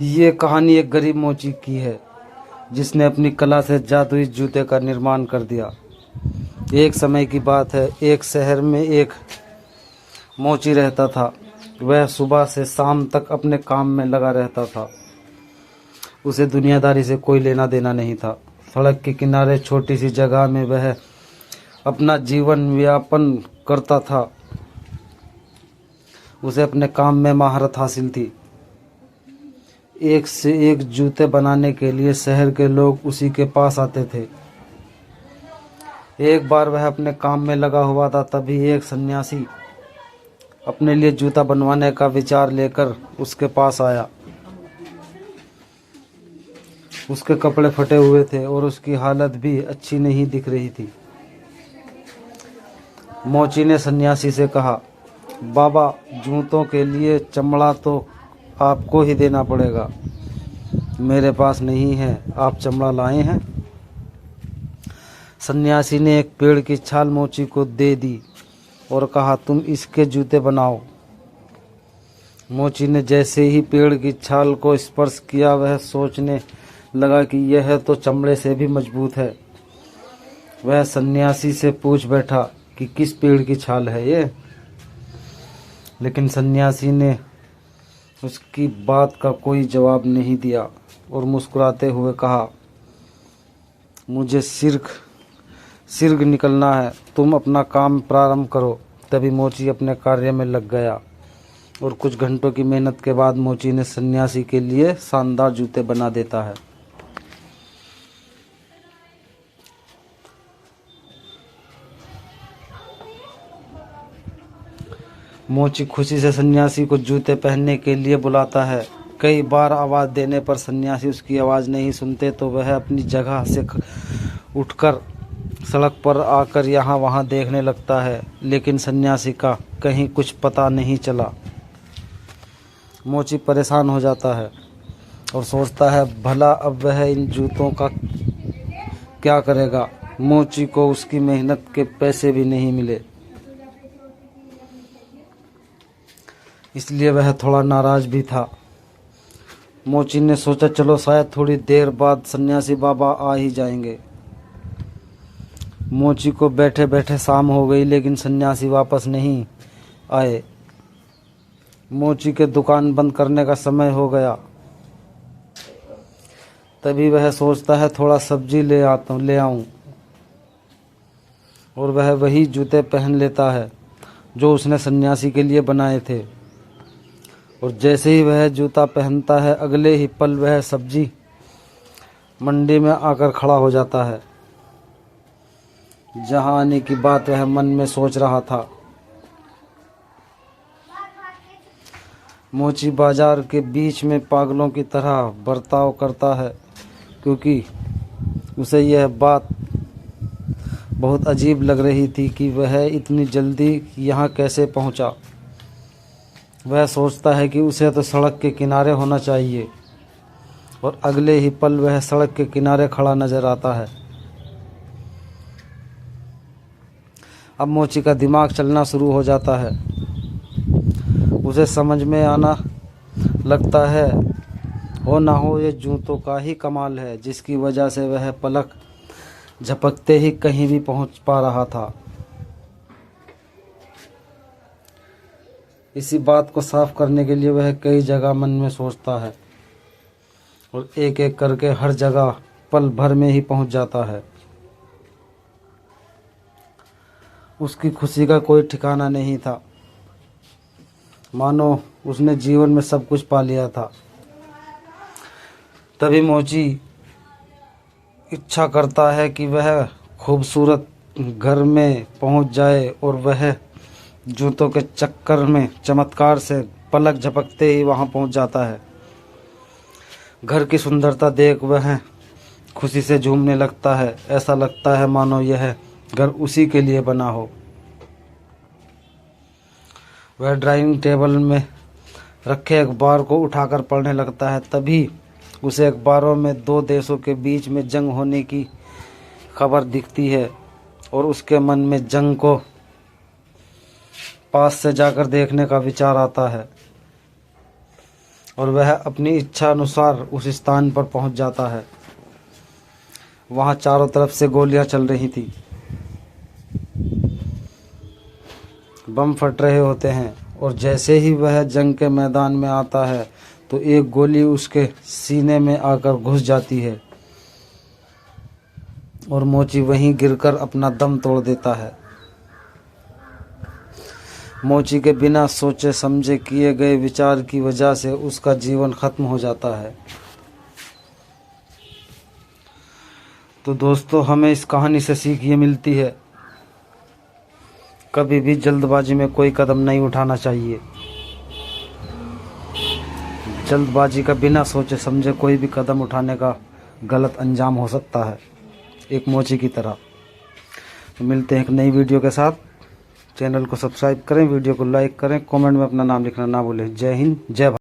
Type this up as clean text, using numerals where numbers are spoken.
ये कहानी एक गरीब मोची की है जिसने अपनी कला से जादुई जूते का निर्माण कर दिया। एक समय की बात है, एक शहर में एक मोची रहता था। वह सुबह से शाम तक अपने काम में लगा रहता था। उसे दुनियादारी से कोई लेना देना नहीं था। सड़क के किनारे छोटी सी जगह में वह अपना जीवन यापन करता था। उसे अपने काम में महारत हासिल थी। एक से एक जूते बनाने के लिए शहर के लोग उसी के पास आते थे। एक बार वह अपने काम में लगा हुआ था, तभी एक सन्यासी अपने लिए जूता बनवाने का विचार लेकर उसके पास आया। उसके कपड़े फटे हुए थे और उसकी हालत भी अच्छी नहीं दिख रही थी। मोची ने सन्यासी से कहा, बाबा, जूतों के लिए चमड़ा तो आपको ही देना पड़ेगा। मेरे पास नहीं है, आप चमड़ा लाए हैं? सन्यासी ने एक पेड़ की छाल मोची को दे दी और कहा, तुम इसके जूते बनाओ। मोची ने जैसे ही पेड़ की छाल को स्पर्श किया, वह सोचने लगा कि यह तो चमड़े से भी मजबूत है। वह सन्यासी से पूछ बैठा कि किस पेड़ की छाल है ये, लेकिन सन्यासी ने उसकी बात का कोई जवाब नहीं दिया और मुस्कुराते हुए कहा, मुझे सिर्ग निकलना है, तुम अपना काम प्रारंभ करो। तभी मोची अपने कार्य में लग गया और कुछ घंटों की मेहनत के बाद मोची ने सन्यासी के लिए शानदार जूते बना देता है। मोची खुशी से सन्यासी को जूते पहनने के लिए बुलाता है। कई बार आवाज़ देने पर सन्यासी उसकी आवाज़ नहीं सुनते तो वह अपनी जगह से उठकर सड़क पर आकर यहाँ वहाँ देखने लगता है, लेकिन सन्यासी का कहीं कुछ पता नहीं चला। मोची परेशान हो जाता है और सोचता है, भला अब वह इन जूतों का क्या करेगा। मोची को उसकी मेहनत के पैसे भी नहीं मिले, इसलिए वह थोड़ा नाराज भी था। मोची ने सोचा, चलो शायद थोड़ी देर बाद सन्यासी बाबा आ ही जाएंगे। मोची को बैठे बैठे शाम हो गई, लेकिन सन्यासी वापस नहीं आए। मोची के दुकान बंद करने का समय हो गया। तभी वह सोचता है, थोड़ा सब्जी ले आऊं, और वह वही जूते पहन लेता है जो उसने सन्यासी के लिए बनाए थे। और जैसे ही वह जूता पहनता है, अगले ही पल वह सब्जी मंडी में आकर खड़ा हो जाता है, जहां आने की बात वह मन में सोच रहा था। मोची बाजार के बीच में पागलों की तरह बर्ताव करता है, क्योंकि उसे यह बात बहुत अजीब लग रही थी कि वह इतनी जल्दी यहाँ कैसे पहुँचा। वह सोचता है कि उसे तो सड़क के किनारे होना चाहिए, और अगले ही पल वह सड़क के किनारे खड़ा नजर आता है। अब मोची का दिमाग चलना शुरू हो जाता है। उसे समझ में आना लगता है, हो ना हो ये जूतों का ही कमाल है, जिसकी वजह से वह पलक झपकते ही कहीं भी पहुंच पा रहा था। इसी बात को साफ करने के लिए वह कई जगह मन में सोचता है और एक एक करके हर जगह पल भर में ही पहुंच जाता है। उसकी खुशी का कोई ठिकाना नहीं था, मानो उसने जीवन में सब कुछ पा लिया था। तभी मोची इच्छा करता है कि वह खूबसूरत घर में पहुंच जाए और वह जूतों के चक्कर में चमत्कार से पलक झपकते ही वहां पहुंच जाता है। घर की सुंदरता देख वह खुशी से झूमने लगता है। ऐसा लगता है मानो यह घर उसी के लिए बना हो। वह डाइनिंग टेबल में रखे अखबार को उठाकर पढ़ने लगता है। तभी उसे अखबारों में दो देशों के बीच में जंग होने की खबर दिखती है और उसके मन में जंग को पास से जाकर देखने का विचार आता है। और वह अपनी इच्छा अनुसार उस स्थान पर पहुंच जाता है। वहां चारों तरफ से गोलियां चल रही थी, बम फट रहे होते हैं, और जैसे ही वह जंग के मैदान में आता है तो एक गोली उसके सीने में आकर घुस जाती है और मोची वहीं गिरकर अपना दम तोड़ देता है। मोची के बिना सोचे समझे किए गए विचार की वजह से उसका जीवन खत्म हो जाता है। तो दोस्तों, हमें इस कहानी से सीख ये मिलती है, कभी भी जल्दबाजी में कोई कदम नहीं उठाना चाहिए। जल्दबाजी का बिना सोचे समझे कोई भी कदम उठाने का गलत अंजाम हो सकता है, एक मोची की तरह। तो मिलते हैं एक नई वीडियो के साथ। चैनल को सब्सक्राइब करें, वीडियो को लाइक करें, कमेंट में अपना नाम लिखना ना भूलें। जय हिंद, जय भारत।